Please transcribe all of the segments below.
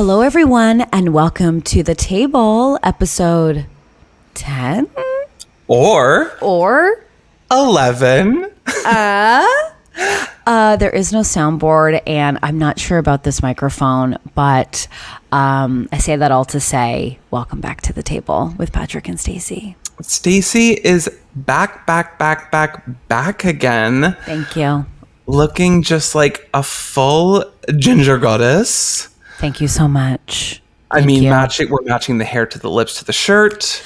Hello, everyone, and welcome to The Table, episode 10? Or 11. There is no soundboard, and I'm not sure about this microphone, but I say that all to say, welcome back to The Table with Patrick and Stacy. Stacy is back again. Thank you. Looking just like a full ginger goddess. Thank you so much. We're matching the hair to the lips to the shirt.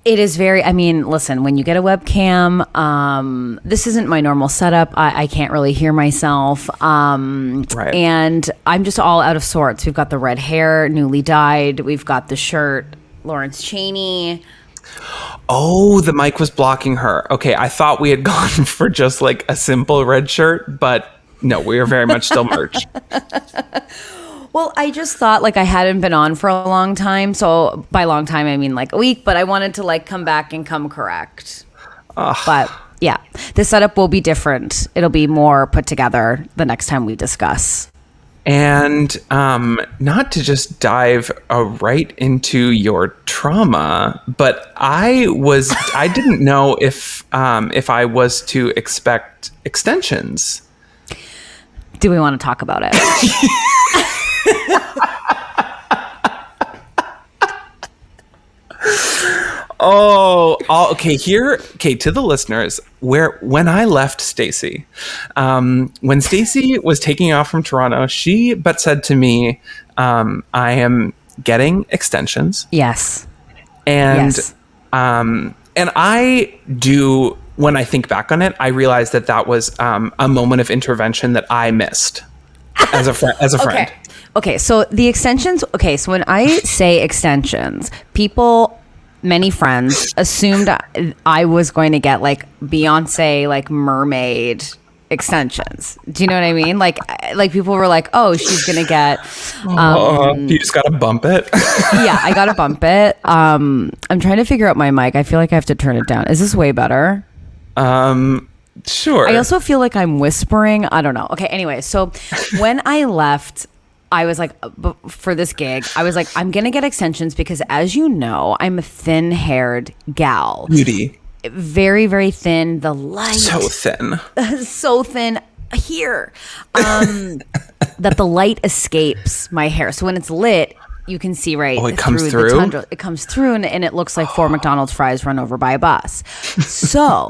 It is very, listen, when you get a webcam, this isn't my normal setup. I can't really hear myself. Right. And I'm just all out of sorts. We've got the red hair, newly dyed. We've got the shirt, Lawrence Chaney. Oh, the mic was blocking her. Okay, I thought we had gone for just like a simple red shirt, but no, we are very much still merch. Well, I just thought like I hadn't been on for a long time. So by long time, I mean like a week, but I wanted to like come back and come correct. But yeah, the setup will be different. It'll be more put together the next time we discuss. And not to just dive right into your trauma, but I didn't know if I was to expect extensions. Do we want to talk about it? Okay. To the listeners, when I left Stacey, when Stacey was taking off from Toronto, she said to me, I am getting extensions. Yes. And I do, when I think back on it, I realize that was a moment of intervention that I missed as a friend. Okay. So the extensions. Okay. So when I say extensions, many friends assumed I was going to get like Beyonce, like mermaid extensions. Do you know what I mean? Like people were like, oh, she's going to get. You just got to bump it. Yeah, I got to bump it. I'm trying to figure out my mic. I feel like I have to turn it down. Is this way better? Sure. I also feel like I'm whispering. I don't know. Okay. Anyway, so when I left, I was like, for this gig, I was like, I'm going to get extensions because, as you know, I'm a thin-haired gal. Beauty. Very, very thin. The light. So thin. So thin here. That the light escapes my hair. So when it's lit, you can see it comes through? the tundra. It comes through and it looks like 4 McDonald's fries run over by a bus. So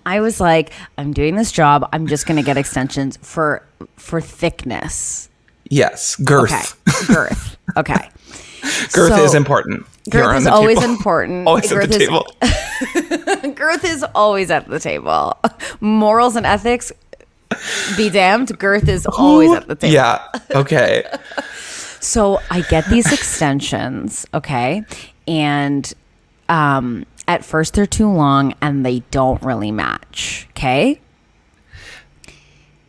I was like, I'm doing this job. I'm just going to get extensions for thickness. Yes. Girth. Okay. Girth. Okay. Girth is important. Girth is always important. Always at the table. Girth is always at the table. Morals and ethics, be damned. Girth is always at the table. Yeah. Okay. So I get these extensions. Okay. And, at first they're too long and they don't really match. Okay.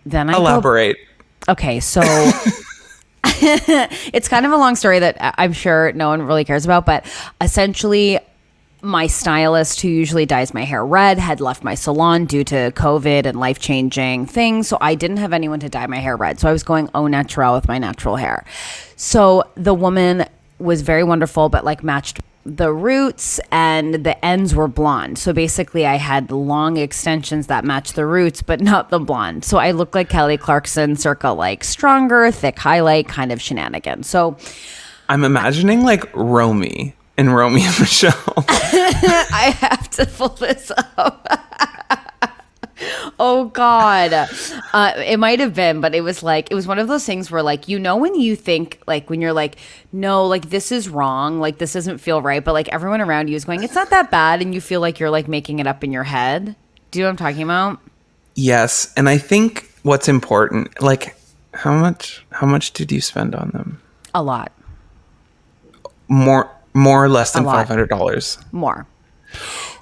Then I elaborate. Okay. So it's kind of a long story that I'm sure no one really cares about, but essentially my stylist, who usually dyes my hair red, had left my salon due to COVID and life-changing things. So I didn't have anyone to dye my hair red. So I was going au naturel with my natural hair. So the woman was very wonderful, but like matched the roots and the ends were blonde. So basically I had long extensions that matched the roots, but not the blonde. So I looked like Kelly Clarkson, circa like stronger, thick highlight kind of shenanigans. So I'm imagining like Romy in Romy and Michelle. I have to pull this up. Oh God. It might have been, but it was one of those things where like, when you think like, when you're like, no, like this is wrong. Like this doesn't feel right. But like everyone around you is going, it's not that bad. And you feel like you're like making it up in your head. Do you know what I'm talking about? Yes. And I think what's important, like how much did you spend on them? A lot. More or less than $500? More.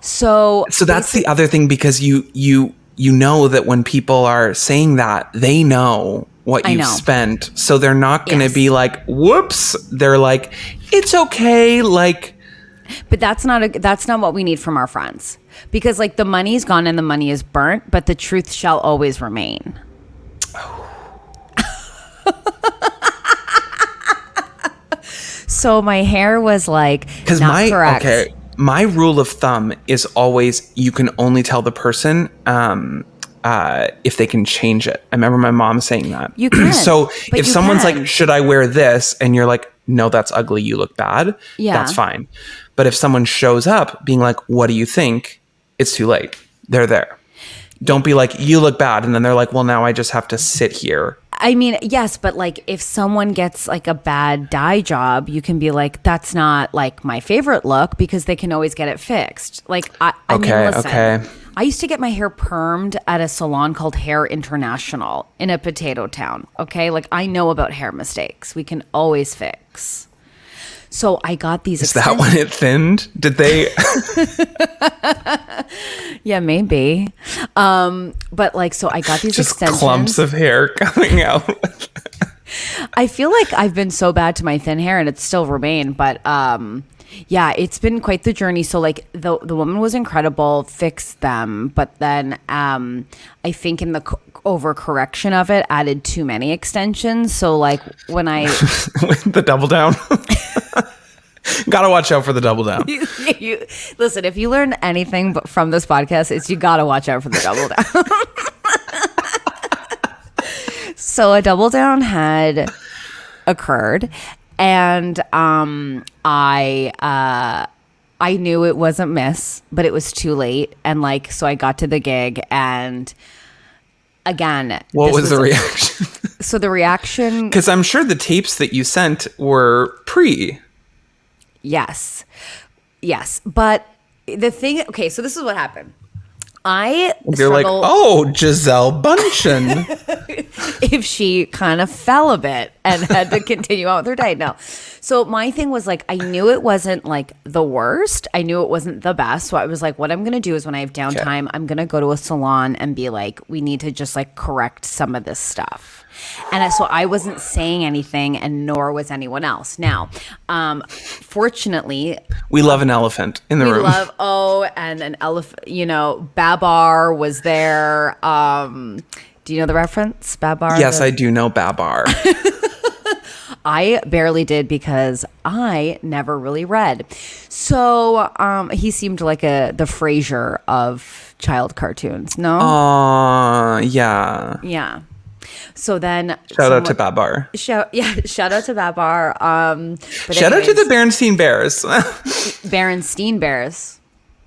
So that's the other thing, because you know that when people are saying that, they know what you've spent. So they're not going to be like, whoops. They're like, it's okay. Like, but that's not what we need from our friends, because like the money's gone and the money is burnt, but the truth shall always remain. So my hair was like not correct. My rule of thumb is always you can only tell the person if they can change it. I remember my mom saying that. You can. So if someone's like, should I wear this? And you're like, no, that's ugly. You look bad. Yeah. That's fine. But if someone shows up being like, what do you think? It's too late. They're there. Don't be like, you look bad. And then they're like, well, now I just have to sit here. I mean, yes, but like if someone gets like a bad dye job, you can be like, that's not like my favorite look because they can always get it fixed. Like, I mean, listen, I used to get my hair permed at a salon called Hair International in a potato town. Okay. Like I know about hair mistakes. We can always fix. So I got these. Is that when it thinned? Did they? Yeah, maybe. But like, so I got these just extensions. Clumps of hair coming out. I feel like I've been so bad to my thin hair and it's still remained. But yeah, it's been quite the journey. So like the woman was incredible, fixed them. But then I think in the overcorrection of it, added too many extensions. So like when I... the double down. Gotta watch out for the double down. Listen, if you learn anything from this podcast, it's you gotta watch out for the double down. So a double down had occurred, and I knew it wasn't Miss, but it was too late, and like so I got to the gig, and again, what was the reaction? So the reaction, because I'm sure the tapes that you sent were pre. Yes. But the thing, okay, so this is what happened. You're like, oh, Giselle Bundchen. If she kind of fell a bit and had to continue on with her diet. No. So my thing was like, I knew it wasn't like the worst. I knew it wasn't the best. So I was like, what I'm going to do is when I have downtime, I'm going to go to a salon and be like, we need to just like correct some of this stuff. And so I wasn't saying anything, and nor was anyone else. Now, fortunately, we love an elephant in the room. And an elephant. You know, Babar was there. Do you know the reference, Babar? Yes, I do know Babar. I barely did because I never really read. So he seemed like the Frasier of child cartoons. No. Yeah. Yeah. So then shout out to Babar. Shout out to Babar. Shout out to the Berenstein Bears. Berenstein Bears.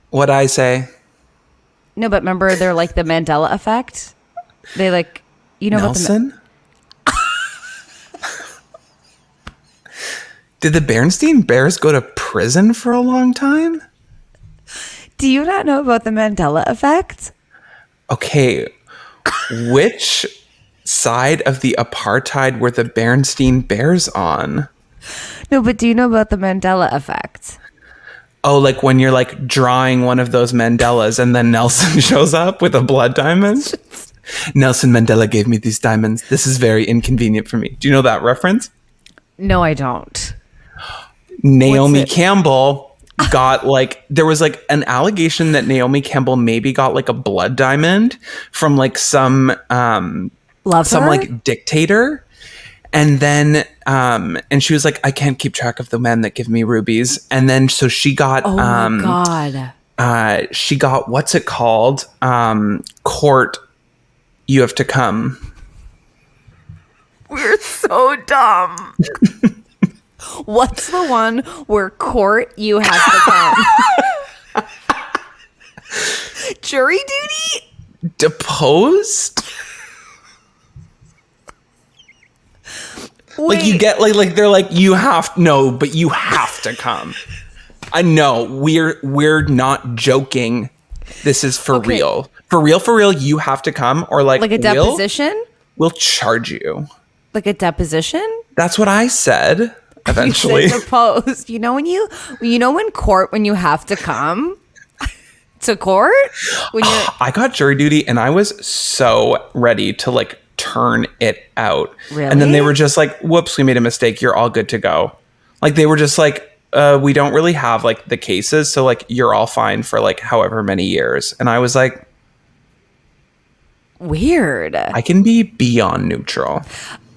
What'd I say? No, but remember they're like the Mandela effect. They like, you know, Nelson? Did the Berenstein Bears go to prison for a long time? Do you not know about the Mandela effect? Okay. Which side of the apartheid were the Berenstein Bears on? No, but do you know about the Mandela effect? Oh, like when you're like drawing one of those Mandelas and then Nelson shows up with a blood diamond? Nelson Mandela gave me these diamonds. This is very inconvenient for me. Do you know that reference? No, I don't. Naomi Campbell got like, there was like an allegation that Naomi Campbell maybe got like a blood diamond from like some like dictator. And then, and she was like, I can't keep track of the men that give me rubies. And then, so she got, my God. She got, what's it called? Court, you have to come. We're so dumb. What's the one where court, you have to come? Jury duty? Deposed? Wait. Like you get like they're like you have but you have to come. I know we're not joking. This is for real. For real, you have to come, or like a deposition? We'll charge you. Like a deposition? That's what I said eventually. You said deposed. You know when you have to come to court? When I got jury duty and I was so ready to like turn it out. Really? And then they were just like, whoops, we made a mistake. You're all good to go. Like they were just like, we don't really have like the cases. So like, you're all fine for like however many years. And I was like, weird. I can be beyond neutral.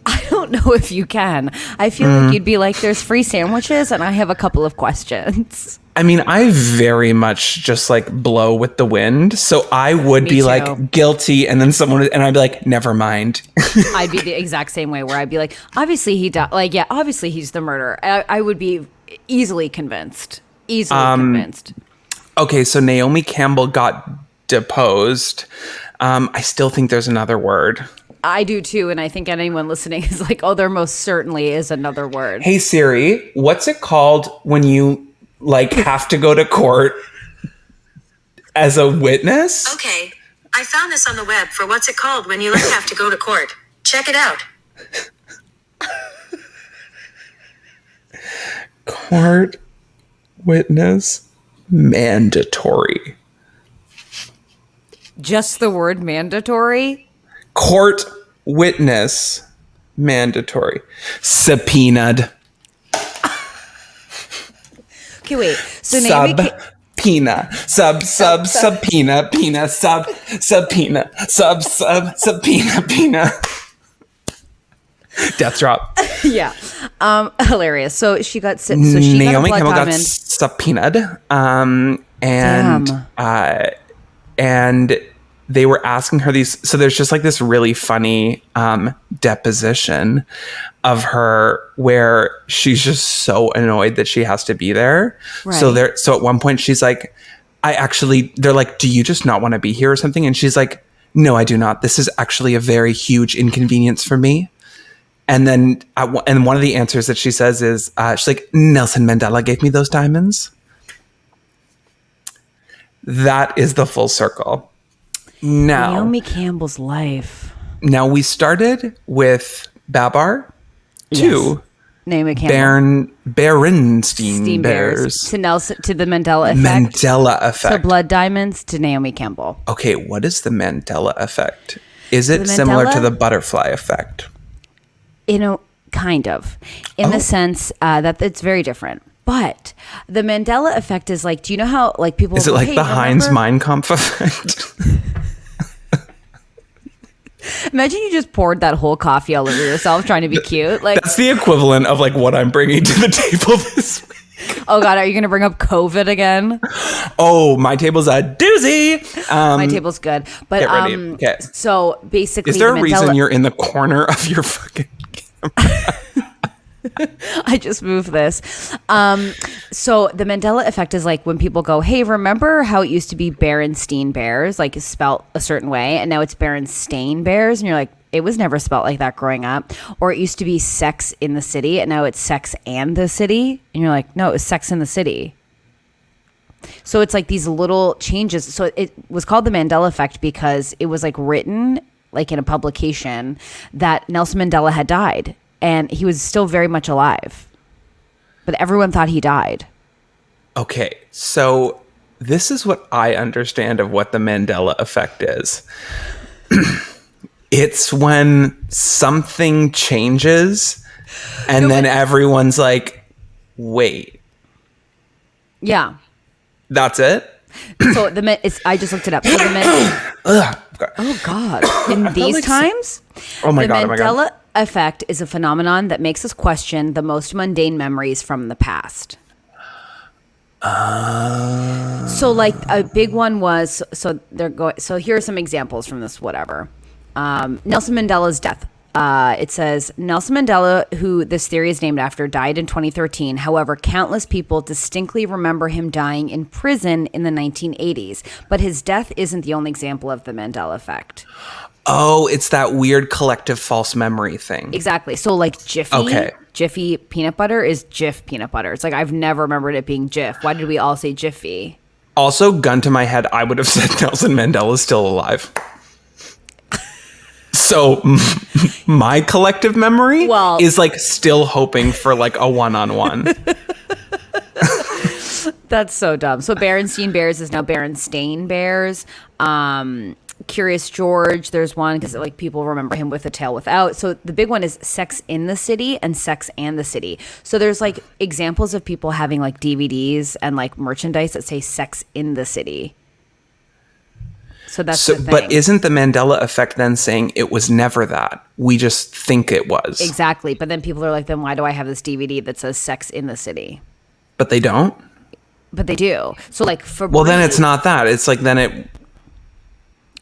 I don't know if you can. I feel like you'd be like, there's free sandwiches and I have a couple of questions. I mean, I very much just like blow with the wind. So I would be too. like guilty, and then and I'd be like, never mind. I'd be the exact same way where I'd be like, obviously he died. Like, yeah, obviously he's the murderer. I would be easily convinced. Okay, so Naomi Campbell got deposed. I still think there's another word. I do too, and I think anyone listening is like, oh, there most certainly is another word. Hey Siri, what's it called when you like have to go to court as a witness? Okay, I found this on the web for what's it called when you like have to go to court. Check it out. Court witness mandatory. Just the word mandatory? Court witness mandatory. Subpoenaed. Okay, wait. So Subpoena. Subpoena. Pena. Subpoena. Subpoena. Pena. Death drop. Yeah. Hilarious. So she got Naomi got a blood Campbell got diamond. subpoenaed. Damn. And they were asking her these. So there's just like this really funny deposition of her where she's just so annoyed that she has to be there. Right. So at one point she's like, they're like, do you just not want to be here or something? And she's like, no, I do not. This is actually a very huge inconvenience for me. And then and one of the answers that she says is, she's like, Nelson Mandela gave me those diamonds. That is the full circle. Now, Naomi Campbell's life. Now we started with Babar to Naomi Campbell. Berenstein Bears to the Mandela effect. Mandela effect. To blood diamonds to Naomi Campbell. Okay, what is the Mandela effect? Is it similar to the butterfly effect? Kind of, in the sense that it's very different. But the Mandela effect is like, do you know how like people? Is it like the Heinz Mein Kampf effect? Imagine you just poured that whole coffee all over yourself trying to be cute. Like that's the equivalent of like what I'm bringing to the table this week. Oh God, are you going to bring up COVID again? Oh, my table's a doozy. My table's good, but get ready. Okay. So basically, is there a reason you're in the corner of your fucking camera? I just moved this. So the Mandela effect is like when people go, hey, remember how it used to be Berenstein Bears, like it's spelt a certain way, and now it's Berenstain Bears, and you're like, it was never spelt like that growing up. Or it used to be Sex in the City, and now it's Sex and the City, and you're like, no, it was Sex in the City. So it's like these little changes. So it was called the Mandela effect because it was like written like in a publication that Nelson Mandela had died. And he was still very much alive. But everyone thought he died. Okay, so this is what I understand of what the Mandela effect is. It's when something changes and then everyone's like, wait. Yeah. That's it? So I just looked it up. So oh God. In these times, oh my God. The Mandela effect is a phenomenon that makes us question the most mundane memories from the past. So like a big one was, so here are some examples from this, whatever. Nelson Mandela's death. It says, Nelson Mandela, who this theory is named after, died in 2013. However, countless people distinctly remember him dying in prison in the 1980s. But his death isn't the only example of the Mandela effect. Oh, it's that weird collective false memory thing. Exactly. So like Jiffy peanut butter is Jif peanut butter. It's like I've never remembered it being Jif. Why did we all say Jiffy? Also, gun to my head, I would have said Nelson Mandela is still alive. So my collective memory is like still hoping for like a one-on-one. That's so dumb. So Berenstein Bears is now Berenstain Bears. Curious George, there's one because like people remember him with a tail without. So the big one is Sex in the City and Sex and the City. So there's like examples of people having like DVDs and like merchandise that say Sex in the City. So that's the thing. But isn't the Mandela effect then saying it was never that? We just think it was. Exactly. But then people are like, then why do I have this DVD that says Sex in the City? But they don't? But they do. So like for Well, then it's not that. It's like then it...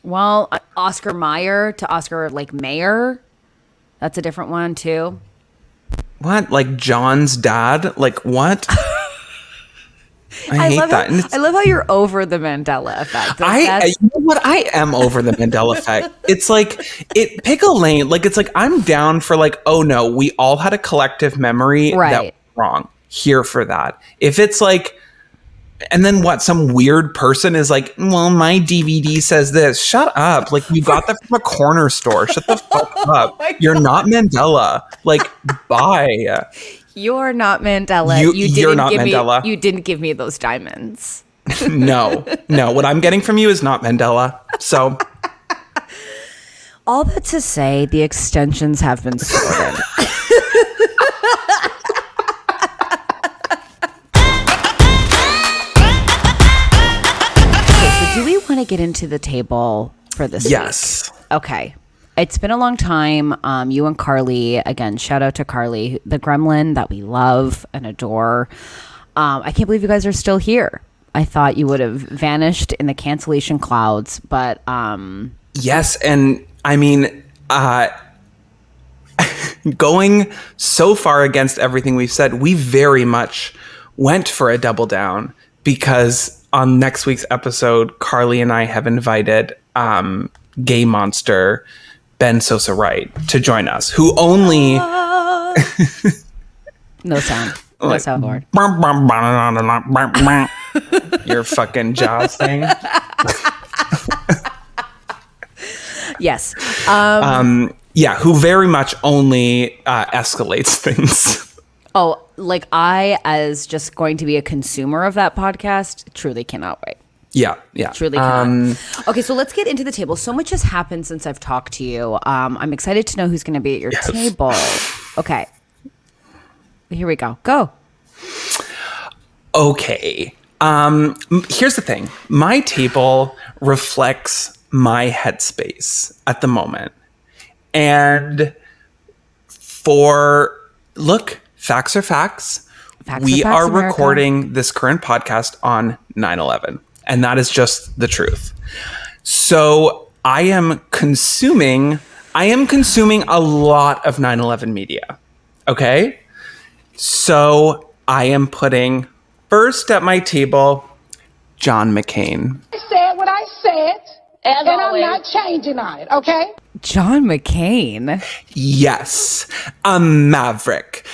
Well, Oscar Mayer to Oscar like Mayer. That's a different one too. What? Like John's dad? Like what? I hate that. I love how you're over the Mandela effect. You know what? I am over the Mandela effect. It's like pick a lane. Like it's like I'm down for like, oh no, we all had a collective memory that was wrong. Here for that. If it's like, and then what? Some weird person is like, well, my DVD says this. Shut up! Like you got that from a corner store. Shut the fuck up. You're not Mandela. Like bye. You're not Mandela. You're not Mandela. You didn't give me those diamonds. No. What I'm getting from you is not Mandela. So, all that to say, the extensions have been sorted. Okay, so do we want to get into the table for this yes. week? Okay. It's been a long time. You and Carly, again, shout out to Carly, the gremlin that we love and adore. I can't believe you guys are still here. I thought you would have vanished in the cancellation clouds, but... Yes, and I mean, going so far against everything we've said, we very much went for a double down because on next week's episode, Carly and I have invited gay monster... Ben Sosa Wright to join us, who only no sound, no soundboard. Your fucking Jaws thing. Yes. Yeah, who very much only escalates things. Oh, like I, as just going to be a consumer of that podcast, truly cannot wait. Yeah. Truly cannot. Okay, so let's get into the table. So much has happened since I've talked to you. I'm excited to know who's going to be at your table. Okay. Here we go. Go. Okay. Here's the thing. My table reflects my headspace at the moment. And facts are facts. We are recording this current podcast on 9/11. And that is just the truth. So I am consuming a lot of 9/11 media. Okay? So I am putting first at my table, John McCain. I said what I said, and I'm not changing on it, okay? John McCain? Yes. A maverick.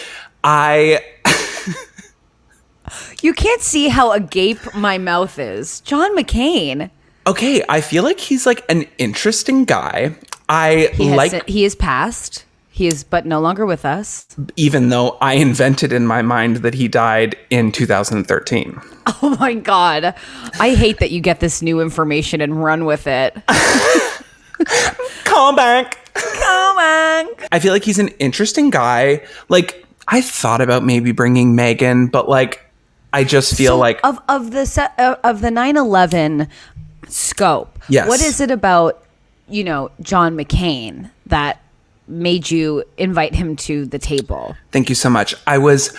You can't see how agape my mouth is. John McCain. Okay, I feel like he's like an interesting guy. He is passed. He is but no longer with us. Even though I invented in my mind that he died in 2013. Oh my God. I hate that you get this new information and run with it. Call back. I feel like he's an interesting guy. Like, I thought about maybe bringing Megan, but like, I just feel like of the 9/11 scope. Yes. What is it about, John McCain that made you invite him to the table? Thank you so much. I was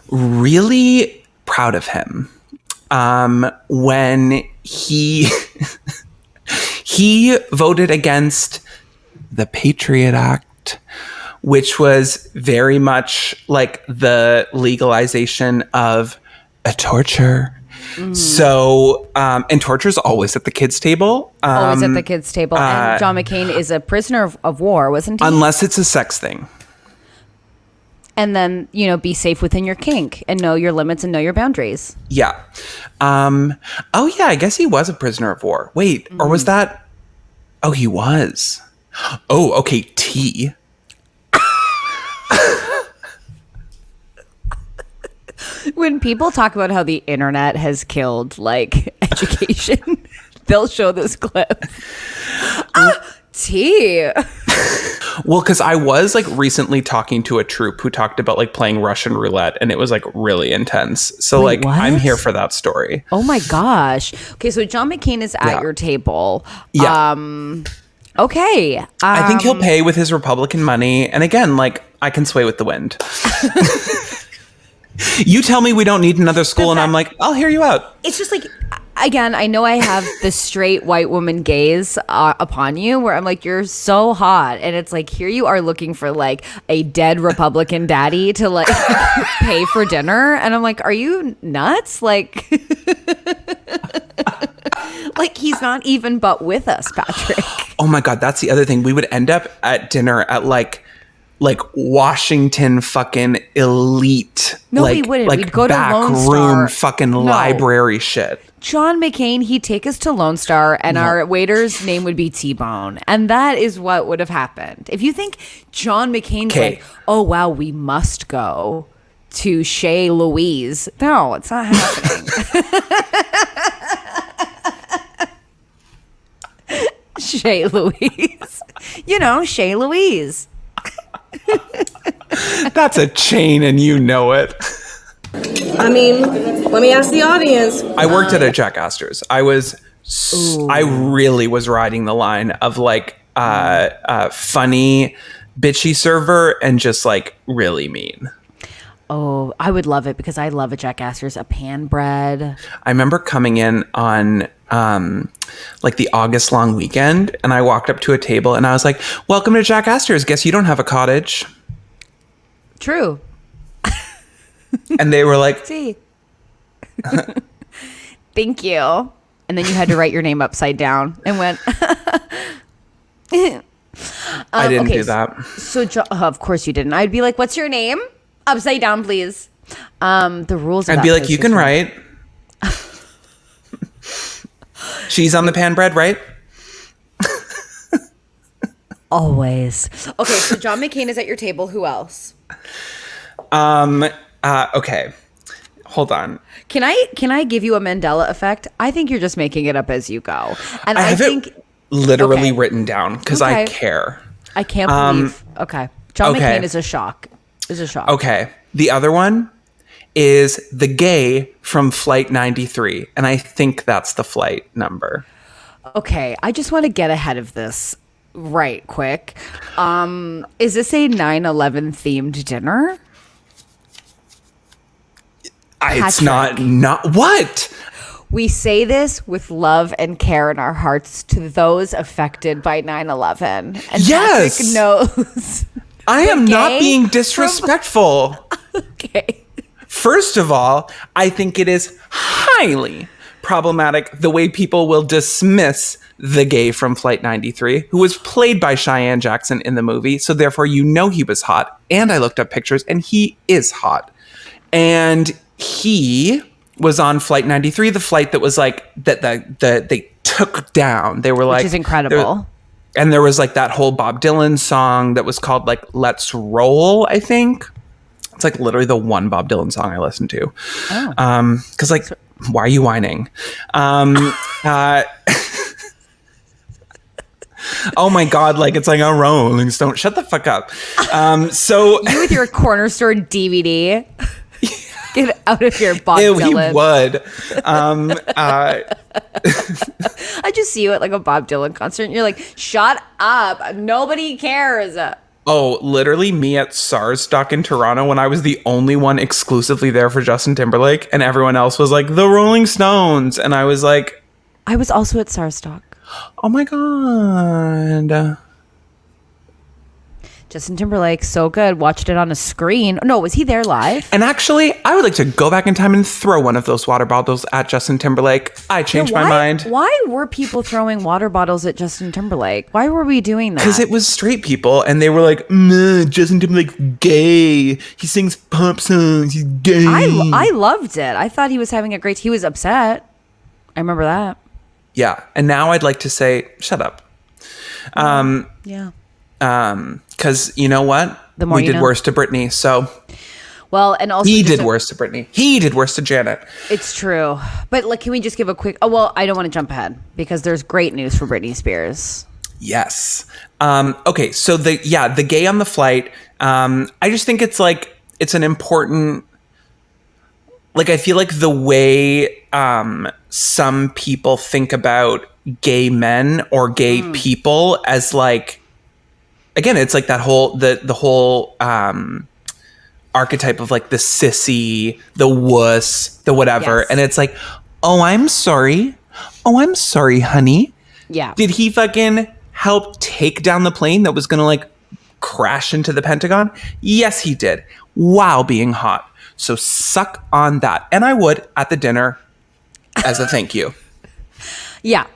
really proud of him when he he voted against the Patriot Act, which was very much like the legalization of a torture. So, and torture is always at the kids' table. Always at the kids' table. And John McCain is a prisoner of war, wasn't he? Unless it's a sex thing. And then, be safe within your kink and know your limits and know your boundaries. Yeah. Oh, yeah, I guess he was a prisoner of war. Wait, or was that... Oh, he was. Oh, okay, T. When people talk about how the internet has killed, like, education, they'll show this clip. Tea. Well, because I was like recently talking to a troupe who talked about like playing Russian roulette, and it was like really intense. So Wait, like, what? I'm here for that story. Oh my gosh. Okay, so John McCain is at your table. Yeah. Okay. I think he'll pay with his Republican money, and again, like I can sway with the wind. You tell me we don't need another school, and I'm like, I'll hear you out. It's just like, again, I know I have the straight white woman gaze upon you, where I'm like, you're so hot, and it's like, here you are looking for like a dead Republican daddy to like pay for dinner, and I'm like, are you nuts? Like, like he's not even but with us, Patrick. Oh my God, that's the other thing. We would end up at dinner at like Washington fucking elite. No, like, we wouldn't. Like we'd go to back Lone room Star. fucking No. library shit. John McCain, he'd take us to Lone Star, and our waiter's name would be T-Bone. And that is what would have happened. If you think John McCain's like, oh, wow, we must go to Chez Louise. No, it's not happening. Chez Louise. You know, Chez Louise. That's a chain and you know it. I mean, let me ask the audience. I worked at a Jack Astor's. I really was riding the line of like funny, bitchy server and just like really mean. Oh, I would love it because I love a Jack Astor's, a pan bread. I remember coming in on like the August long weekend, and I walked up to a table and I was like, welcome to Jack Astor's. Guess you don't have a cottage. True. And they were like, See. Thank you. And then you had to write your name upside down and went. I didn't do that. So, of course you didn't. I'd be like, what's your name? Upside down, please. The rules. I'd be like, you can write. Cheese on the pan bread, right? Always. Okay, so John McCain is at your table. Who else? Okay. Hold on. Can I give you a Mandela effect? I think you're just making it up as you go. And I think it literally written down because I Okay. care. I can't believe. Okay. John McCain is a shock. Okay. The other one is the gay from Flight 93. And I think that's the flight number. Okay. I just want to get ahead of this right quick. Is this a 9/11 themed dinner? It's not what? We say this with love and care in our hearts to those affected by 9/11. And Yes. Patrick knows. I am not gay being disrespectful. Okay. First of all, I think it is highly problematic the way people will dismiss the gay from Flight 93, who was played by Cheyenne Jackson in the movie. So therefore, you know he was hot. And I looked up pictures, and he is hot. And he was on Flight 93, the flight that was like that they took down. They were like, which is incredible. And there was like that whole Bob Dylan song that was called like Let's Roll, I think. It's like literally the one Bob Dylan song I listened to. Oh. Cause like, why are you whining? Oh my God, like it's like a Rolling Stone. Shut the fuck up. So you with your corner store DVD. Get out of here, Bob Ew, Dylan. He would. I just see you at like a Bob Dylan concert and you're like, shut up. Nobody cares. Oh, literally me at SARS stock in Toronto when I was the only one exclusively there for Justin Timberlake and everyone else was like the Rolling Stones. And I was like, I was also at SARS stock. Oh my God. Justin Timberlake, so good. Watched it on a screen. No, was he there live? And actually, I would like to go back in time and throw one of those water bottles at Justin Timberlake. I changed my mind. Why were people throwing water bottles at Justin Timberlake? Why were we doing that? Because it was straight people, and they were like, Justin Timberlake's gay. He sings pop songs. He's gay. I loved it. I thought he was having a great... He was upset. I remember that. Yeah. And now I'd like to say, shut up. Yeah. Because you know what? We did worse to Britney, so... Well, and also... He did worse to Britney. He did worse to Janet. It's true. But like, can we just give a quick... Oh, well, I don't want to jump ahead because there's great news for Britney Spears. Yes. Okay. So the gay on the flight. I just think it's like, it's an important, like, I feel like the way some people think about gay men or gay people as like, again, it's like that whole, the whole archetype of like the sissy, the wuss, the whatever. Yes. And it's like, oh, I'm sorry, honey. Yeah. Did he fucking help take down the plane that was going to like crash into the Pentagon? Yes, he did. While being hot. So suck on that. And I would at the dinner as a thank you. Yeah.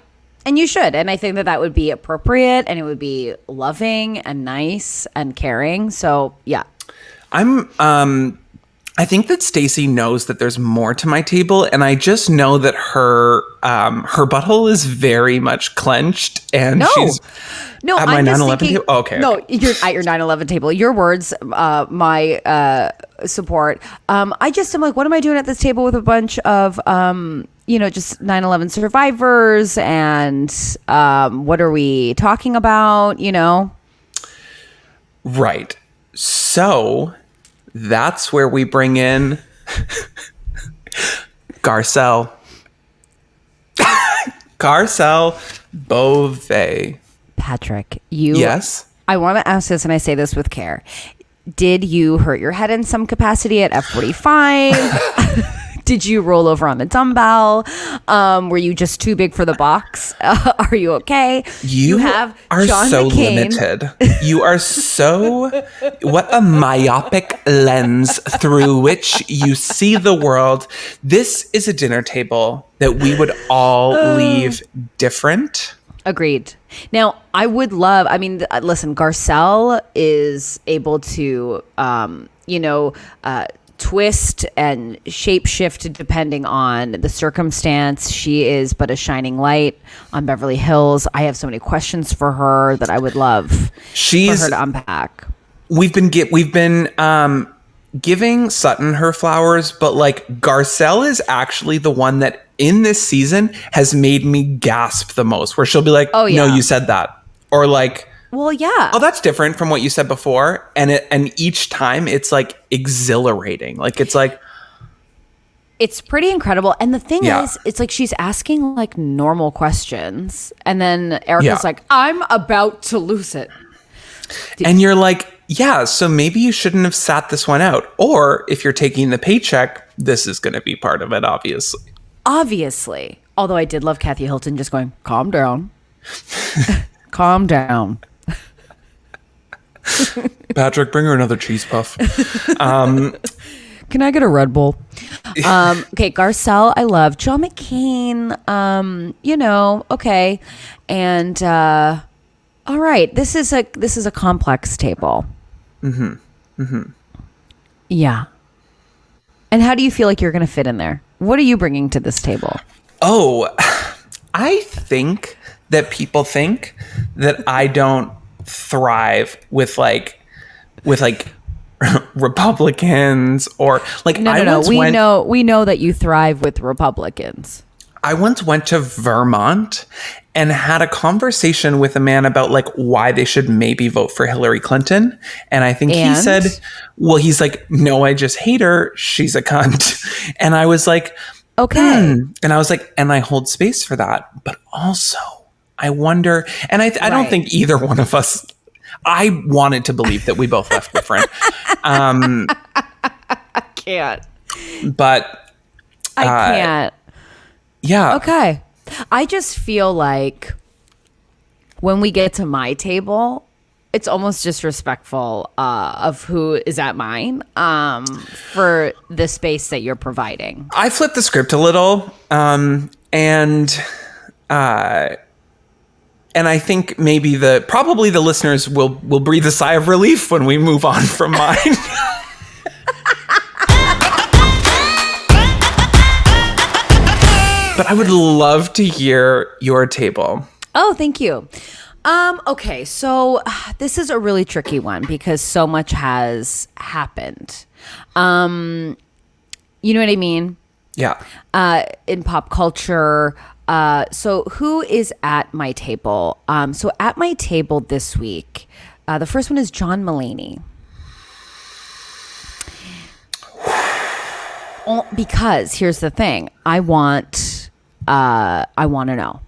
And you should. And I think that that would be appropriate and it would be loving and nice and caring. So, yeah. I think that Stacy knows that there's more to my table, and I just know that her butthole is very much clenched, and she's at my 9/11 table. Oh, okay. No, you're at your 9/11 table. Your words, my support. I just am like, what am I doing at this table with a bunch of just 9/11 survivors, and what are we talking about? Right. So that's where we bring in Garcelle. Garcelle Beauvais. Patrick, Yes? I want to ask this, and I say this with care. Did you hurt your head in some capacity at F45? Did you roll over on the dumbbell? Were you just too big for the box? Are you okay? You have are John so McCain. Limited. You are so... What a myopic lens through which you see the world. This is a dinner table that we would all leave different. Agreed. Now, I would love... listen, Garcelle is able to, twist and shapeshift depending on the circumstance. She is but a shining light on Beverly Hills. I have so many questions for her that I would love for her to unpack. We've been giving Sutton her flowers, but like Garcelle is actually the one that in this season has made me gasp the most, where she'll be like, oh, yeah. No, you said that. Or like, well, yeah. Oh, that's different from what you said before. And each time it's like exhilarating. Like it's like, it's pretty incredible. And the thing is, it's like she's asking like normal questions. And then Erica's like, I'm about to lose it. And you're like, yeah, so maybe you shouldn't have sat this one out. Or if you're taking the paycheck, this is going to be part of it, obviously. Obviously. Although I did love Kathy Hilton just going, calm down. Calm down. Patrick, bring her another cheese puff. Can I get a Red Bull? Okay, Garcelle, I love. John McCain, okay. And all right, this is a complex table. Mm-hmm. Mm-hmm. Yeah. And how do you feel like you're going to fit in there? What are you bringing to this table? Oh, I think that people think that I don't thrive with Republicans or like no. We know that you thrive with Republicans. I once went to Vermont and had a conversation with a man about like why they should maybe vote for Hillary Clinton. And I think he said, well, he's like, no, I just hate her. She's a cunt. And I was like, okay. And I was like, and I hold space for that. But also I wonder, and I don't think either one of us, I wanted to believe that we both left different. I can't. But I can't. Yeah. Okay. I just feel like when we get to my table, it's almost disrespectful of who is at mine for the space that you're providing. I flipped the script a little, and I think maybe probably the listeners will breathe a sigh of relief when we move on from mine. But I would love to hear your table. Oh, thank you. Okay, so this is a really tricky one because so much has happened. You know what I mean? Yeah. In pop culture, So who is at my table? So at my table this week, the first one is John Mulaney. Because here's the thing, I want to know.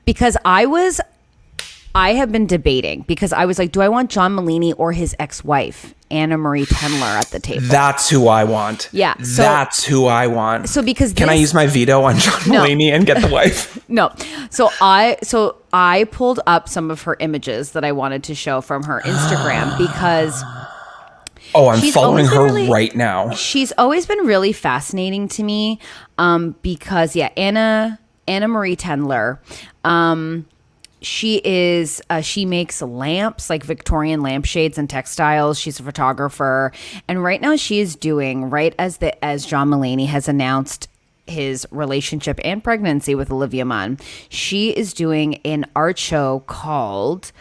Because I have been debating, because I was like, do I want John Mulaney or his ex-wife, Anna Marie Tendler, at the table? That's who I want. Yeah. So, that's who I want. So because Can I use my veto on John Mulaney and get the wife? No. So I pulled up some of her images that I wanted to show from her Instagram because I'm following her right now. She's always been really fascinating to me because Anna Marie Tendler, she makes lamps, like Victorian lampshades and textiles. She's a photographer, and right now she is doing, right as John Mulaney has announced his relationship and pregnancy with Olivia Munn, she is doing an art show called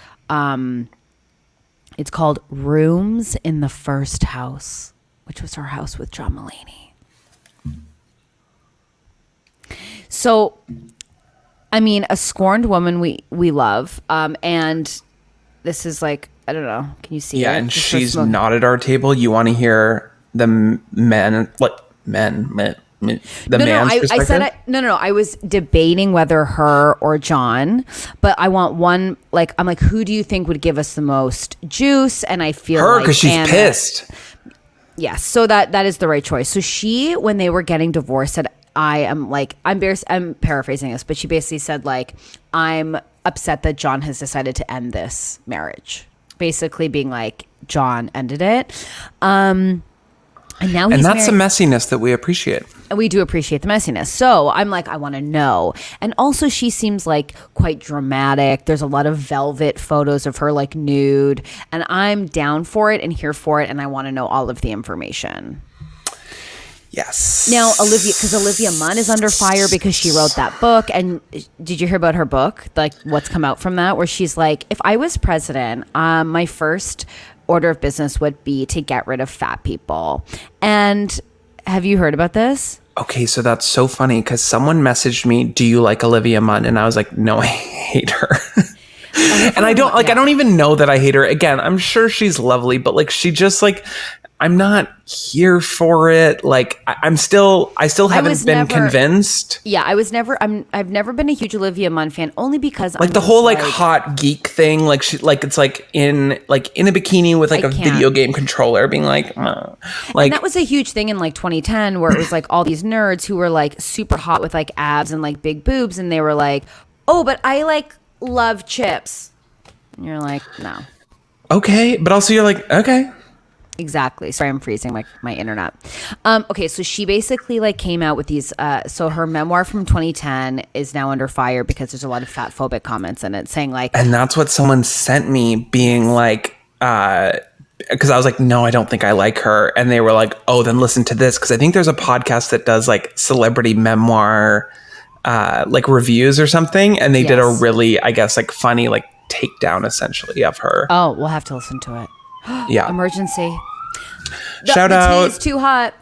it's called Rooms in the First House, which was her house with John Mulaney. So, I mean, a scorned woman we love. And this is like, I don't know. Can you see it? Yeah, and she's not at our table. You want to hear the man's perspective? I was debating whether her or John, but I want one, like, I'm like, who do you think would give us the most juice? And I feel her, like because she's pissed. Yes, so that is the right choice. So she, when they were getting divorced, said, I'm paraphrasing this, but she basically said, like, I'm upset that John has decided to end this marriage. Basically being like, John ended it. And now he's that's married. a messiness that we appreciate. We do appreciate the messiness. So I'm like, I want to know. And also she seems like quite dramatic. There's a lot of velvet photos of her, like, nude. And I'm down for it and here for it. And I want to know all of the information. Yes. Now, Olivia Munn is under fire because she wrote that book. And did you hear about her book? Like, what's come out from that? Where she's like, if I was president, my first order of business would be to get rid of fat people. And have you heard about this? Okay, so that's so funny because someone messaged me, do you like Olivia Munn? And I was like, no, I hate her. And I don't even know that I hate her. Again, I'm sure she's lovely, but like, she just like, I'm not here for it. Like, I still haven't been convinced. Yeah, I've never been a huge Olivia Munn fan, only because like the whole like hot geek thing. Like she, like it's like in a bikini with like a video game controller, being like, like. And that was a huge thing in like 2010, where it was like all these nerds who were like super hot with like abs and like big boobs, and they were like, oh, but I like love chips. And you're like, no. Okay, but also you're like, okay. Exactly. Sorry, I'm freezing my internet. Okay, so she basically like came out with these. So her memoir from 2010 is now under fire because there's a lot of fat phobic comments in it, saying like. And that's what someone sent me, being like, because I was like, no, I don't think I like her, and they were like, oh, then listen to this, because I think there's a podcast that does like celebrity memoir, like reviews or something, and they did a really, I guess, like funny like takedown essentially of her. Oh, we'll have to listen to it. Yeah. Emergency. Shout out. The tea is too hot.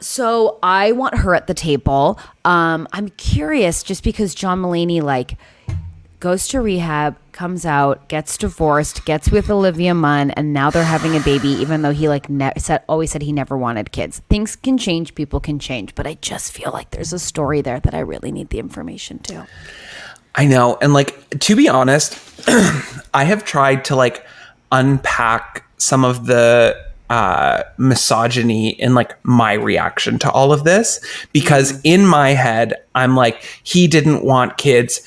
So I want her at the table. I'm curious, just because John Mulaney like goes to rehab, comes out, gets divorced, gets with Olivia Munn, and now they're having a baby, even though he like always said he never wanted kids. Things can change, people can change, but I just feel like there's a story there that I really need the information to. I know. And like, to be honest, I have tried to like unpack some of the misogyny in like my reaction to all of this, because in my head I'm like, he didn't want kids,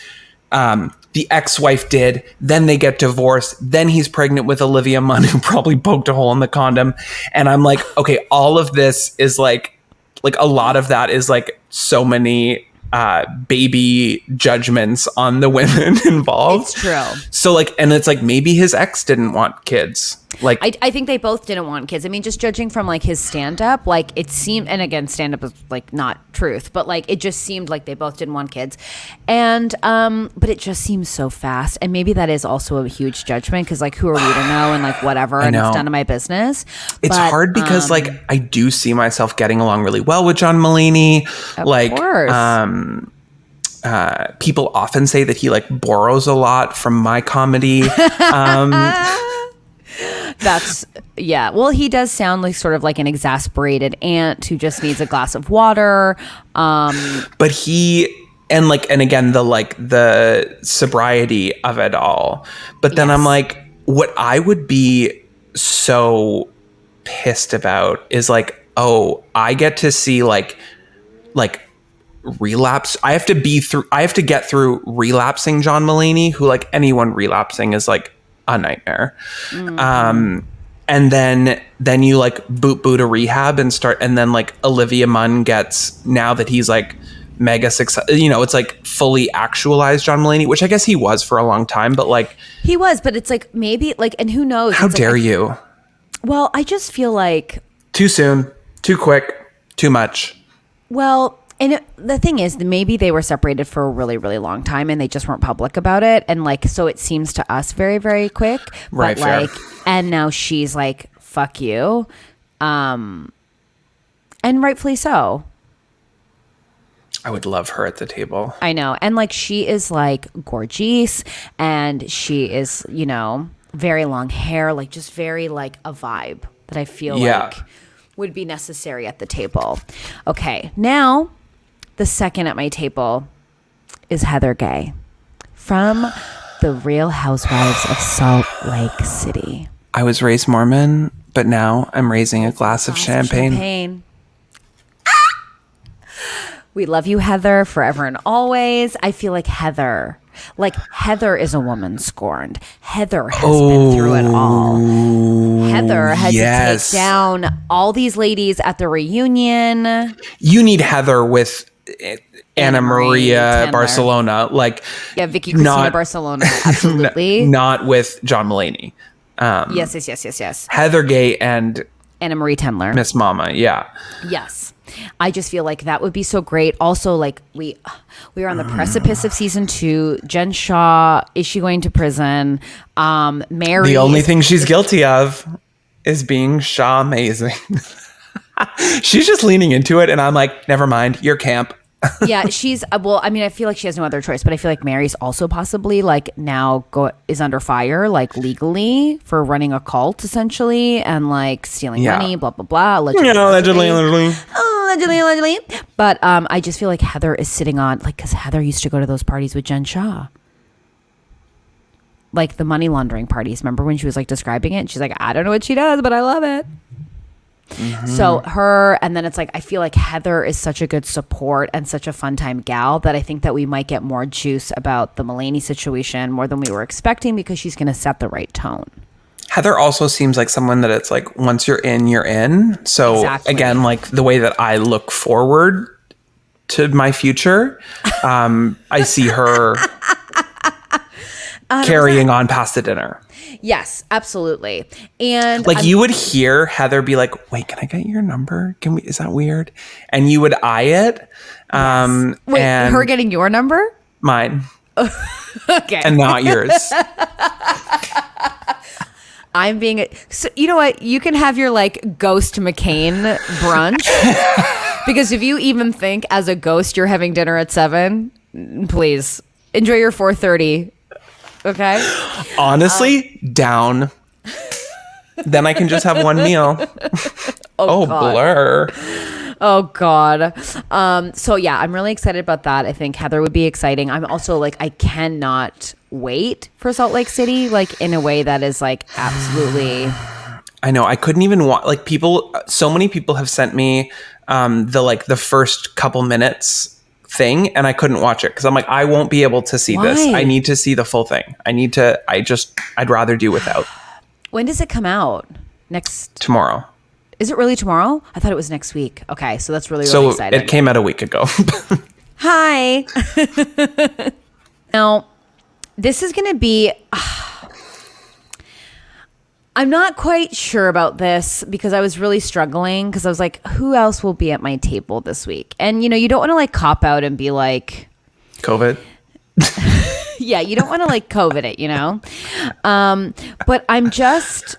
the ex-wife did, then they get divorced, then he's pregnant with Olivia Munn, who probably poked a hole in the condom, and I'm like, okay, all of this is like a lot of that is like so many baby judgments on the women involved. It's true. So like, and it's like, maybe his ex didn't want kids. Like, I think they both didn't want kids. I mean, just judging from like his stand-up, like it seemed, and again, stand-up is like not truth, but like it just seemed like they both didn't want kids. And but it just seems so fast. And maybe that is also a huge judgment because like who are we to know and like whatever, and it's none of my business. It's hard because like I do see myself getting along really well with John Mulaney. Like, people often say that he like borrows a lot from my comedy. That's well, he does sound like sort of like an exasperated aunt who just needs a glass of water. But and again, the sobriety of it all. But then I'm like, what I would be so pissed about is like, oh, I get to see like relapse. I have to get through relapsing John Mulaney, who like anyone relapsing is like a nightmare. Mm-hmm. And then you like boot to rehab and then like Olivia Munn gets, now that he's like mega success, it's like fully actualized John Mulaney, which I guess he was for a long time, but like he was, but it's like maybe like, and who knows? How dare you? Well, I just feel like too soon, too quick, too much. Well, and the thing is, maybe they were separated for a really, really long time and they just weren't public about it. And like, so it seems to us very, very quick. Right. But like, and now she's like, fuck you. And rightfully so. I would love her at the table. I know. And like, she is like gorgeous and she is, very long hair, like just very like a vibe that I feel like would be necessary at the table. Okay. Now, the second at my table is Heather Gay from The Real Housewives of Salt Lake City. I was raised Mormon, but now I'm raising a glass of champagne. We love you, Heather, forever and always. I feel like Heather is a woman scorned. Heather has been through it all. Heather had to take down all these ladies at the reunion. You need Heather with Anna Maria Barcelona, Vicky Cristina Barcelona, absolutely. Not with John Mulaney. Yes. Heather Gay and Anna Marie Tendler, Miss Mama, yes. I just feel like that would be so great. Also, like we are on the precipice of season 2. Jen Shaw, is she going to prison? Mary. The only thing she's guilty of is being Shaw amazing. She's just leaning into it, and I'm like, never mind, you're camp. Yeah, she's I feel like she has no other choice, but I feel like Mary's also possibly like now is under fire, like legally for running a cult essentially and like stealing money, blah blah blah. Allegedly. But I just feel like Heather is sitting on because Heather used to go to those parties with Jen Shaw, like the money laundering parties. Remember when she was like describing it? She's like, I don't know what she does, but I love it. Mm-hmm. So her, and then it's like, I feel like Heather is such a good support and such a fun time gal that I think that we might get more juice about the Mulaney situation more than we were expecting because she's going to set the right tone. Heather also seems like someone that it's like, once you're in, you're in. So again, like the way that I look forward to my future, I see her carrying on past the dinner. Yes, absolutely. And like you would hear Heather be like, wait, can I get your number? Is that weird? And you would eye it. Yes. Wait, and her getting your number? Mine. Okay. And not yours. I'm being so you know what? You can have your like ghost McCain brunch. Because if you even think as a ghost you're having dinner at 7, please enjoy your 4:30. Okay. Honestly, down. Then I can just have one meal. Oh Blur. Oh God. So yeah, I'm really excited about that. I think Heather would be exciting. I'm also like, I cannot wait for Salt Lake City, like in a way that is like absolutely. I know. I couldn't even watch. Like so many people have sent me the first couple minutes thing, and I couldn't watch it because I'm like, I won't be able to see this. I need to see the full thing. I'd rather do without. When does it come out? Tomorrow. Is it really tomorrow? I thought it was next week. Okay, so that's really exciting. It came out a week ago. Hi. Now, this is going to be... I'm not quite sure about this because I was really struggling because I was like, who else will be at my table this week? And, you know, you don't want to like cop out and be like... COVID? Yeah, you don't want to like COVID it, you know? But I'm just...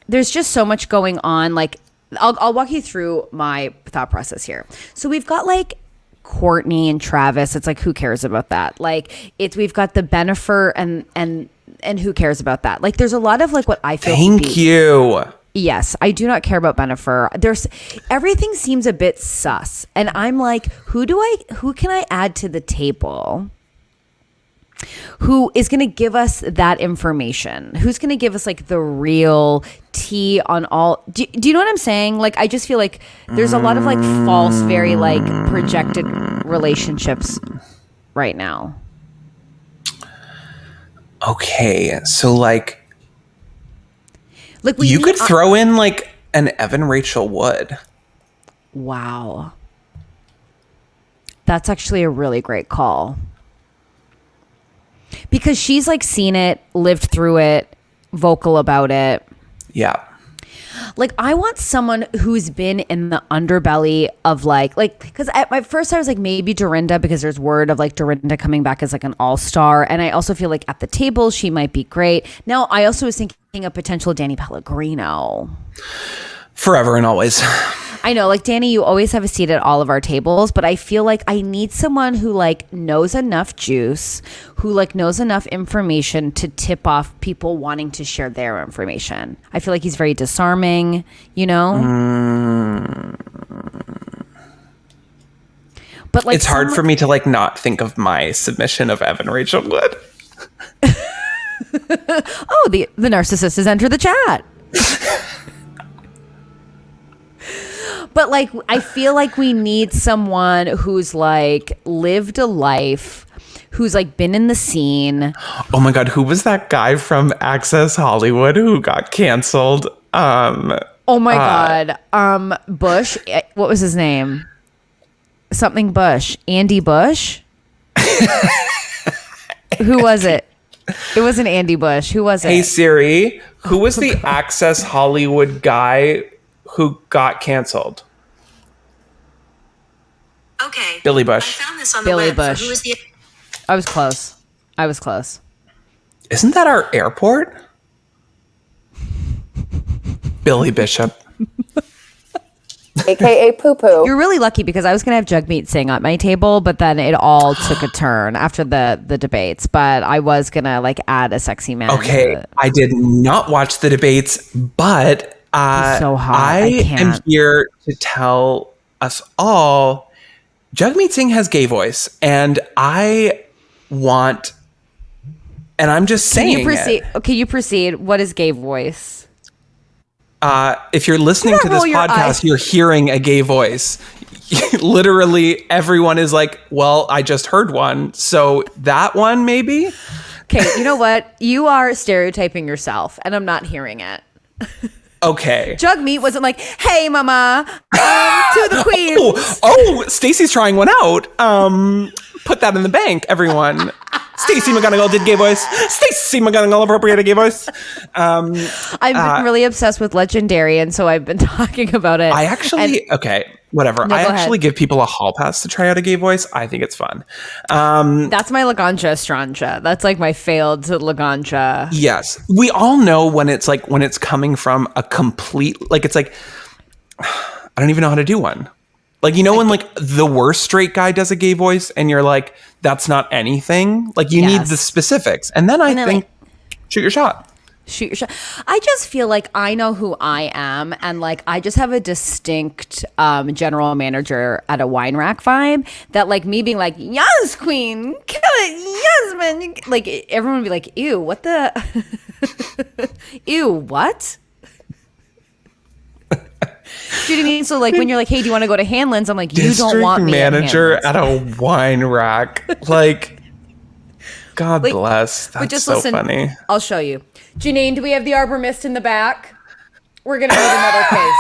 There's just so much going on. Like, I'll walk you through my thought process here. So we've got like Courtney and Travis. It's like, who cares about that? Like, we've got the Bennifer and who cares about that? Like, there's a lot of like what I feel. Thank you. Yes, I do not care about Bennifer. Everything seems a bit sus, and I'm like, who can I add to the table? Who is going to give us that information? Who's going to give us like the real tea on all? Do you know what I'm saying? Like, I just feel like there's a lot of like false, very like projected relationships right now. Okay, so like you could throw in like an Evan Rachel Wood. Wow, that's actually a really great call. Because she's like seen it, lived through it, vocal about it. Yeah. Like, I want someone who's been in the underbelly of like, because at first I was like, maybe Dorinda, because there's word of like Dorinda coming back as like an all-star. And I also feel like at the table, she might be great. Now, I also was thinking of potential Danny Pellegrino. Forever and always. I know, like, Danny, you always have a seat at all of our tables, but I feel like I need someone who like knows enough juice, who like knows enough information to tip off people wanting to share their information. I feel like he's very disarming, you know? But like, it's hard for me to like not think of my submission of Evan Rachel Wood. Oh, the narcissist has entered the chat. But like, I feel like we need someone who's like lived a life, who's like been in the scene. Oh my God, who was that guy from Access Hollywood who got canceled? Oh my God, Bush. What was his name? Something Bush. Andy Bush. Who was it? It wasn't Andy Bush. Who was it? Hey Siri, who was the Access Hollywood guy who got canceled? Okay. Billy Bush. I found this on the Billy web. Bush. Who is the... I was close. Isn't that our airport? Billy Bishop. AKA Poo Poo. You're really lucky because I was going to have Jugmeat sing at my table, but then it all took a turn after the debates. But I was going to like add a sexy man. Okay, I did not watch the debates, but He's so hot. I am here to tell us all Jagmeet Singh has gay voice, and I want, and I'm just saying. Can you proceed? Okay, you proceed. What is gay voice? If you're listening to this podcast, you're hearing a gay voice. Literally, everyone is like, "Well, I just heard one, so that one maybe." Okay, you know what? You are stereotyping yourself, and I'm not hearing it. Okay. Jugmeat wasn't like, "Hey, mama, to the queen." Oh, Stacy's trying one out. Put that in the bank, everyone. Stacey McGonigal did gay voice. Stacey McGonigal appropriated gay voice. I've been really obsessed with Legendary, and so I've been talking about it. I actually, whatever. No, I go actually ahead. give people a hall pass to try out a gay voice. I think it's fun. That's my Laganja Estrancha. That's like my failed Laganja. Yes. We all know when it's like, when it's coming from a complete, like, it's like, I don't even know how to do one. Like, you know, when like the worst straight guy does a gay voice and you're like, that's not anything. Like, you need the specifics. And then I think, shoot your shot. Shoot your shot. I just feel like I know who I am, and like I just have a distinct general manager at a wine rack vibe that like me being like, yes, queen, kill it, yes, man. Like everyone would be like, ew, what the ew, what? Do you know what I mean? So like when you're like, hey, do you want to go to Hanlon's? I'm like, you don't want me manager at at a wine rack. Like, God bless. That's just so listen, funny. I'll show you. Janine, do we have the Arbor Mist in the back? We're going to need another case.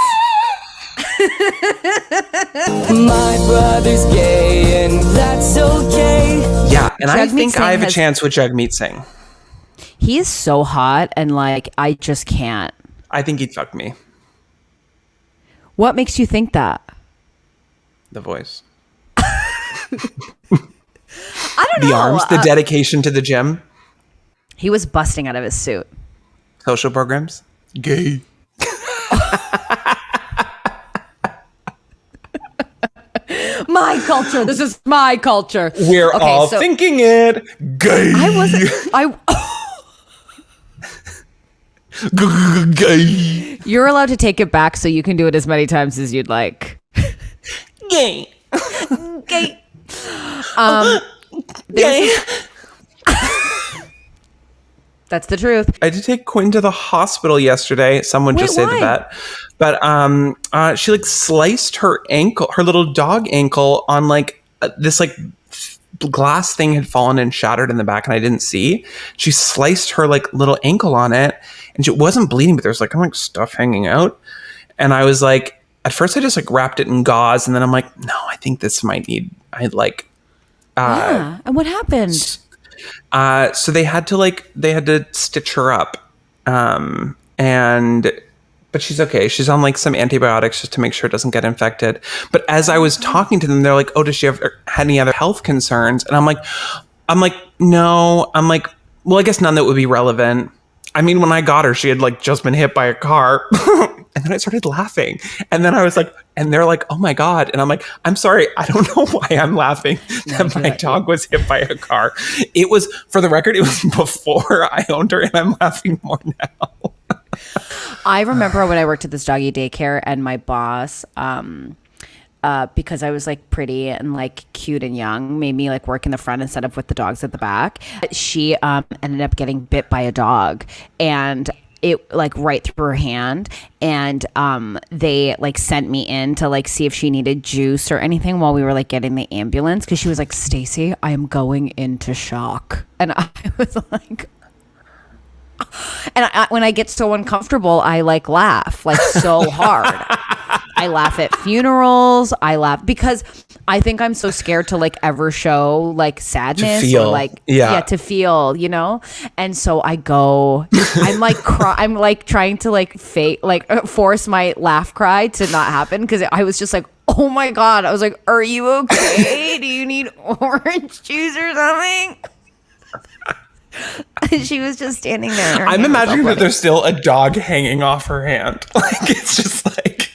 My brother's gay and that's okay. Yeah, and I think Singh I have a chance with Jagmeet Singh. He is so hot, and like I just can't. I think he'd fuck me. What makes you think that? The voice. I don't know. The arms, the dedication to the gym. He was busting out of his suit. Social programs. Gay. My culture. This is my culture. We're all thinking it. Gay. I wasn't. Gay. You're allowed to take it back, so you can do it as many times as you'd like. Gay. Gay. Gay. That's the truth. I did take Quinn to the hospital yesterday. Someone just said that. But she like sliced her ankle, her little dog ankle on like this like glass thing had fallen and shattered in the back and I didn't see. She sliced her like little ankle on it and she wasn't bleeding, but there's like kind of like stuff hanging out. And I was like, at first I just like wrapped it in gauze and then I'm like, no, I think this might need, And what happened? So they had to stitch her up. But she's okay. She's on like some antibiotics just to make sure it doesn't get infected. But as I was talking to them, they're like, oh, does she have had any other health concerns? And I'm like, no. I'm like, well, I guess none that would be relevant. I mean, when I got her, she had like just been hit by a car. And then I started laughing. And then I was like, and they're like, oh my God. And I'm like, I'm sorry. I don't know why I'm laughing that my dog was hit by a car. It was, for the record, it was before I owned her and I'm laughing more now. I remember when I worked at this doggy daycare and my boss, because I was like pretty and like cute and young, made me like work in the front instead of with the dogs at the back. She ended up getting bit by a dog and it like right through her hand, and they like sent me in to like see if she needed juice or anything while we were like getting the ambulance, because she was like, Stacy, I am going into shock. And I was like, and when I get so uncomfortable, I like laugh like so hard. I laugh at funerals. I laugh because I think I'm so scared to like ever show like sadness to feel, or like to feel, you know. And so I go. I'm like I'm like trying to like force my laugh cry to not happen because I was just like, oh my God. I was like, are you okay? Do you need orange juice or something? She was just standing there. I'm imagining that there's still a dog hanging off her hand. Like it's just like,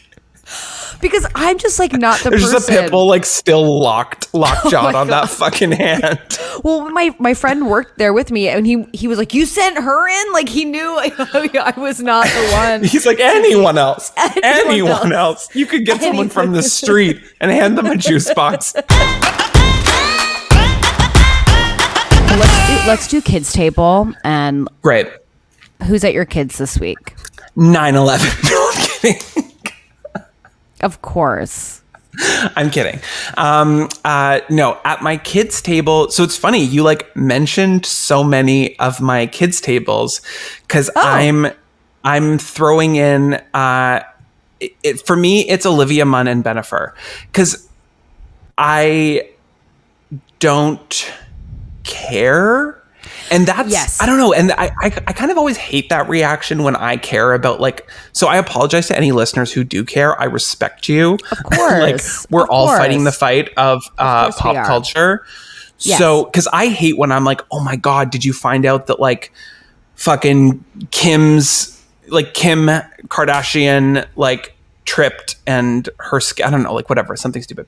because I'm just like not the there's person. There's a pit bull like still lockjawed on that fucking hand. Well, my friend worked there with me and he was like, you sent her in? Like he knew I was not the one. He's like, anyone else. Anyone else. You could get someone from the street and hand them a juice box. Let's do kids table. And great. Who's at your kids this week? 9/11. No, I'm kidding. Of course. I'm kidding. No, at my kids table. So it's funny. You like mentioned so many of my kids tables because I'm throwing in. For me, it's Olivia Munn and Bennifer because I don't care. And that's, I don't know. And I kind of always hate that reaction when I care about like, so I apologize to any listeners who do care. I respect you. Of course. Like we're all fighting the fight of pop culture. Yes. So, cause I hate when I'm like, oh my God, did you find out that like fucking Kim Kardashian, like tripped and her, I don't know, like whatever, something stupid.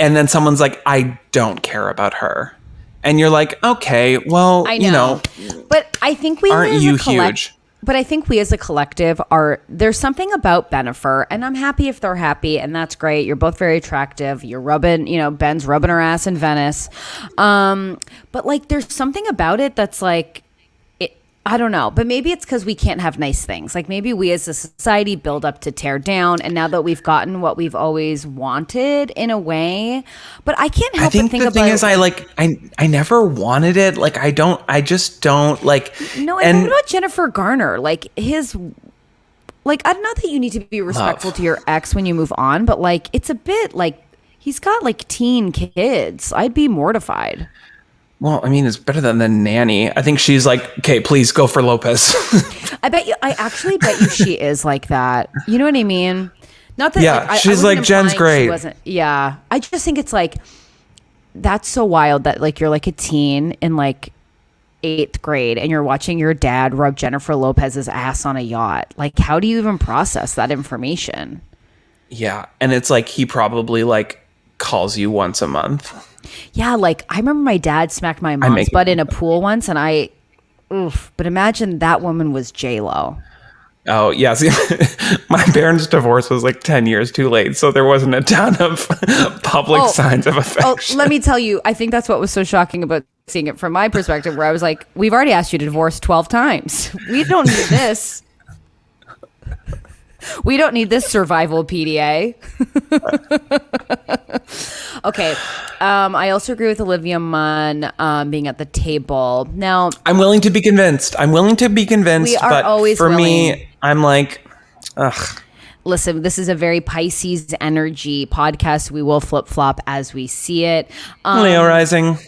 And then someone's like, I don't care about her. And you're like, okay, well, you know. But I think we aren't you huge? But I think we as a collective there's something about Bennifer, and I'm happy if they're happy, and that's great. You're both very attractive. You're rubbing, Ben's rubbing her ass in Venice. But like, there's something about it that's like, I don't know, but maybe it's because we can't have nice things. Like maybe we as a society build up to tear down, and now that we've gotten what we've always wanted in a way, but I can't help but think about. The thing is, I never wanted it. Like I just don't like. No, and what about Jennifer Garner? Like his, like I don't know that you need to be respectful to your ex when you move on, but like it's a bit like he's got like teen kids. I'd be mortified. Well, I mean, it's better than the nanny. I think she's like, okay, please go for Lopez. I actually bet you she is like that. You know what I mean? Not that. Yeah, like, she's I like, Jen's great. She wasn't. Yeah, I just think it's like that's so wild that like you're like a teen in like 8th grade and you're watching your dad rub Jennifer Lopez's ass on a yacht. Like, how do you even process that information? Yeah, and it's like he probably like calls you once a month. Yeah, like I remember my dad smacked my mom's butt in a pool once, and but imagine that woman was J-Lo. Oh, yeah. See, my parents' divorce was like 10 years too late, so there wasn't a ton of public signs of affection. Oh, let me tell you, I think that's what was so shocking about seeing it from my perspective, where I was like, we've already asked you to divorce 12 times. We don't need this. We don't need this survival PDA. Okay. I also agree with Olivia Munn being at the table. Now, I'm willing to be convinced. We are but always for willing. Me, I'm like, ugh. Listen, this is a very Pisces energy podcast. We will flip-flop as we see it. Leo rising.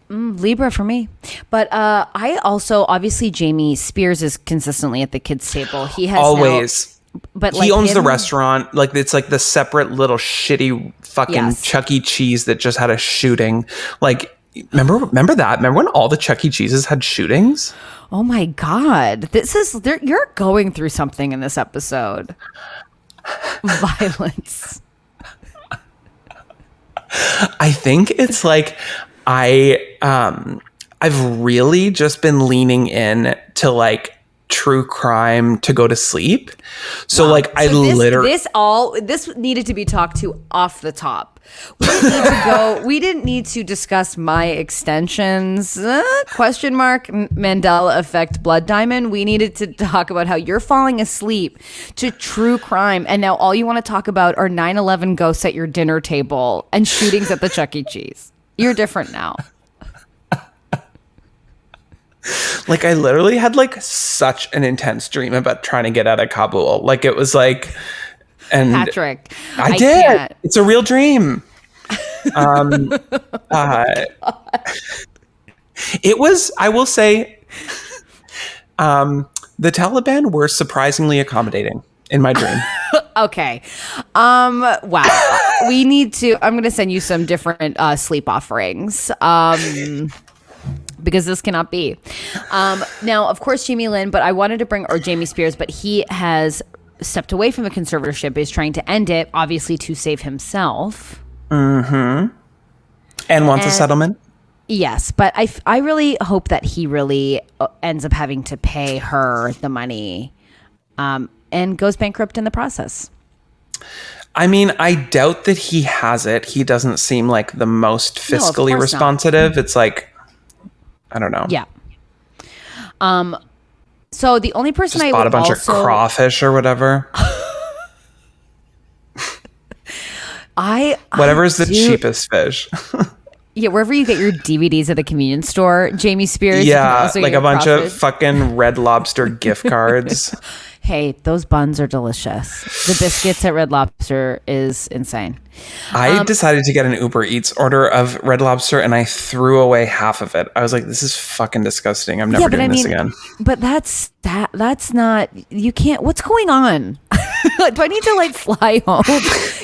Libra for me. But I also, obviously, Jamie Spears is consistently at the kids' table. He has always. But he owns the restaurant. Like, it's like the separate little shitty fucking Chuck E. Cheese that just had a shooting. Like, remember that? Remember when all the Chuck E. Cheeses had shootings? Oh my God. You're going through something in this episode. Violence. I think it's like I've really just been leaning in to like true crime to go to sleep. So wow. like this needed to be talked to off the top. We didn't need to discuss my extensions, question mark, Mandela effect, blood diamond. We needed to talk about how you're falling asleep to true crime. And now all you want to talk about are 9/11 ghosts at your dinner table and shootings at the Chuck E. Cheese. You're different now. Like I literally had like such an intense dream about trying to get out of Kabul. Like it was like, and Patrick, I did. Can't. It's a real dream. It was, I will say, the Taliban were surprisingly accommodating in my dream. Okay. Wow. We need to, I'm going to send you some different sleep offerings. Because this cannot be. Now, of course, Jamie Spears, but he has stepped away from the conservatorship, is trying to end it, obviously to save himself. Mm-hmm. And wants a settlement? Yes, but I really hope that he really ends up having to pay her the money and goes bankrupt in the process. I mean, I doubt that he has it. He doesn't seem like the most fiscally responsive. It's like, I don't know. Yeah. So the only person just I bought would a bunch of crawfish or whatever. Whatever's the cheapest fish. Yeah, wherever you get your DVDs at the convenience store, Jamie Spears. Yeah, like a bunch of fucking Red Lobster gift cards. Hey, those buns are delicious. The biscuits at Red Lobster is insane. I decided to get an Uber Eats order of Red Lobster and I threw away half of it. I was like, this is fucking disgusting. I'm never doing this again. But that's not, you can't, what's going on? Do I need to like fly home?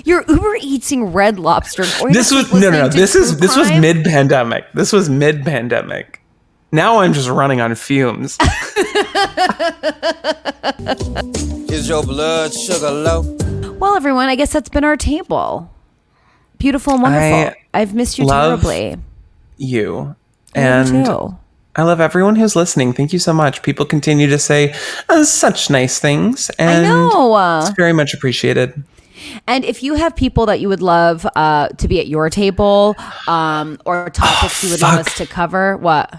You're Uber Eating Red Lobster. This was mid-pandemic. This was mid-pandemic. Now I'm just running on fumes. Is your blood sugar low? Well, everyone, I guess that's been our table. Beautiful and wonderful. I've missed you terribly. You. And too. I love everyone who's listening. Thank you so much. People continue to say such nice things. And I know. It's very much appreciated. And if you have people that you would love to be at your table or topics you would love us to cover, what?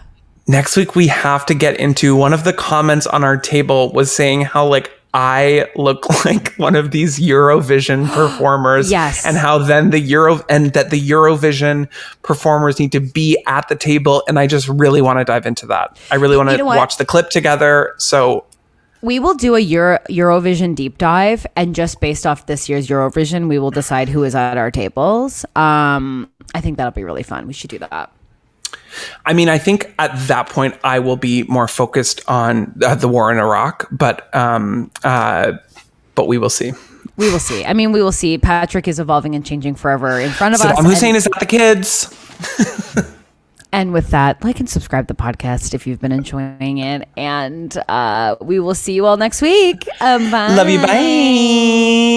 Next week, we have to get into one of the comments on our table was saying how like I look like one of these Eurovision performers. Yes. And how then the Eurovision performers need to be at the table. And I just really want to dive into that. I really want to watch the clip together. So we will do a Eurovision deep dive. And just based off this year's Eurovision, we will decide who is at our tables. I think that'll be really fun. We should do that. I mean, I think at that point I will be more focused on the war in Iraq, but we will see. We will see. I mean, we will see. Patrick is evolving and changing forever in front of us. Saddam Hussein is not the kids. And with that, like and subscribe to the podcast if you've been enjoying it. And we will see you all next week. Bye. Love you. Bye.